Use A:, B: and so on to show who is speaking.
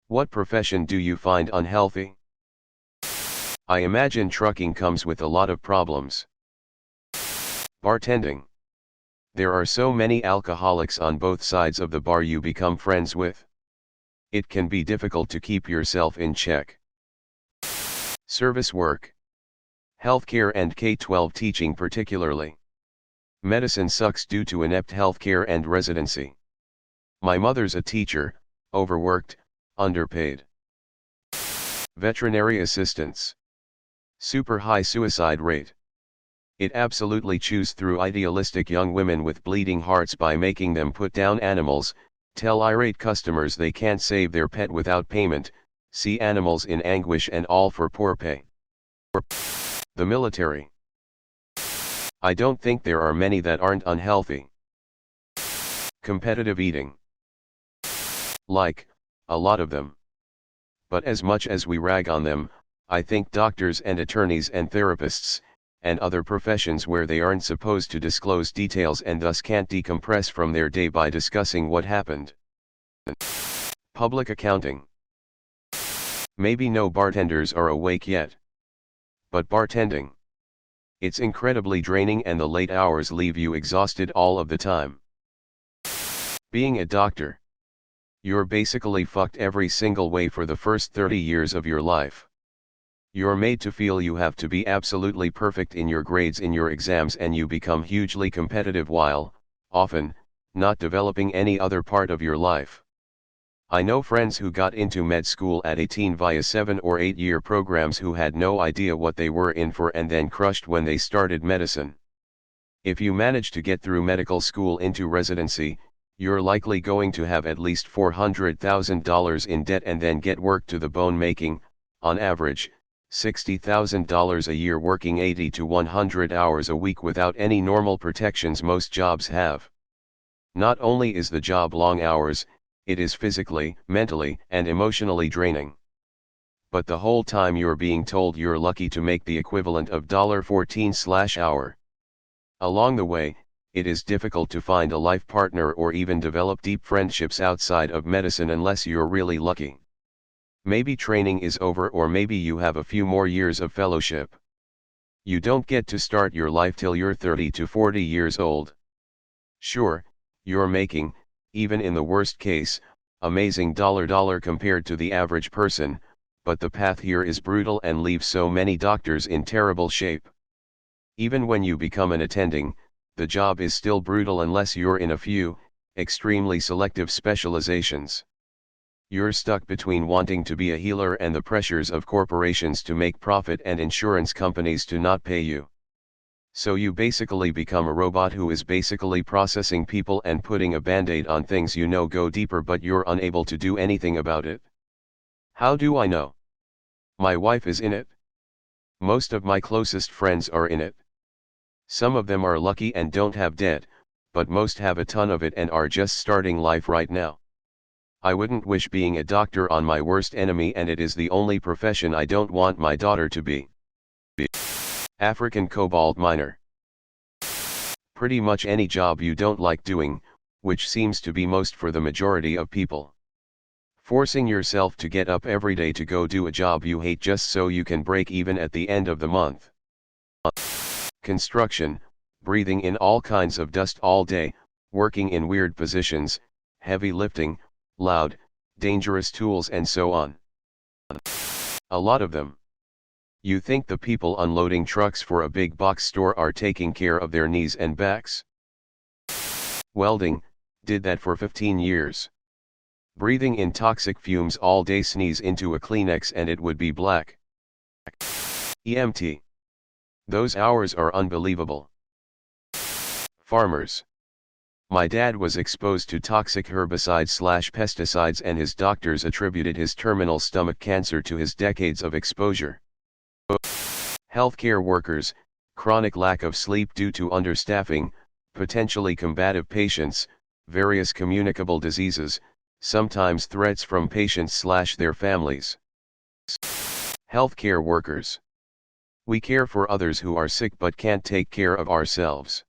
A: What profession do you find unhealthy? I imagine trucking comes with a lot of problems. Bartending. There are so many alcoholics on both sides of the bar you become friends with. It can be difficult to keep yourself in check. Service work. Healthcare and K-12 teaching particularly. Medicine sucks due to inept healthcare and residency. My mother's a teacher, overworked, underpaid. Veterinary assistants. Super high suicide rate. It absolutely chews through idealistic young women with bleeding hearts by making them put down animals, tell irate customers they can't save their pet without payment, see animals in anguish and all for poor pay. The military. I don't think there are many that aren't unhealthy. Competitive eating. Like, a lot of them. But as much as we rag on them, I think doctors and attorneys and therapists, and other professions where they aren't supposed to disclose details and thus can't decompress from their day by discussing what happened. Public accounting. Maybe no bartenders are awake yet. But bartending. It's incredibly draining and the late hours leave you exhausted all of the time. Being a doctor. You're basically fucked every single way for the first 30 years of your life. You're made to feel you have to be absolutely perfect in your grades in your exams and you become hugely competitive while, often, not developing any other part of your life. I know friends who got into med school at 18 via 7 or 8-year programs who had no idea what they were in for and then crushed when they started medicine. If you manage to get through medical school into residency, you're likely going to have at least $400,000 in debt and then get work to the bone making, on average, $60,000 a year working 80 to 100 hours a week without any normal protections most jobs have. Not only is the job long hours, it is physically, mentally, and emotionally draining. But the whole time you're being told you're lucky to make the equivalent of $14/hour. Along the way, it is difficult to find a life partner or even develop deep friendships outside of medicine unless you're really lucky. Maybe training is over or maybe you have a few more years of fellowship. You don't get to start your life till you're 30 to 40 years old. Sure, you're making, even in the worst case, amazing dollar compared to the average person, but the path here is brutal and leaves so many doctors in terrible shape. Even when you become an attending, the job is still brutal unless you're in a few, extremely selective specializations. You're stuck between wanting to be a healer and the pressures of corporations to make profit and insurance companies to not pay you. So you basically become a robot who is basically processing people and putting a band-aid on things you know go deeper but you're unable to do anything about it. How do I know? My wife is in it. Most of my closest friends are in it. Some of them are lucky and don't have debt, but most have a ton of it and are just starting life right now. I wouldn't wish being a doctor on my worst enemy and it is the only profession I don't want my daughter to be. African cobalt miner. Pretty much any job you don't like doing, which seems to be most for the majority of people. Forcing yourself to get up every day to go do a job you hate just so you can break even at the end of the month. Construction, breathing in all kinds of dust all day, working in weird positions, heavy lifting, loud, dangerous tools and so on. A lot of them. You think the people unloading trucks for a big box store are taking care of their knees and backs? Welding, did that for 15 years. Breathing in toxic fumes all day, sneeze into a Kleenex and it would be black. EMT. Those hours are unbelievable. Farmers. My dad was exposed to toxic herbicides/pesticides and his doctors attributed his terminal stomach cancer to his decades of exposure. Healthcare workers, chronic lack of sleep due to understaffing, potentially combative patients, various communicable diseases, sometimes threats from patients/their families. Healthcare workers. We care for others who are sick but can't take care of ourselves.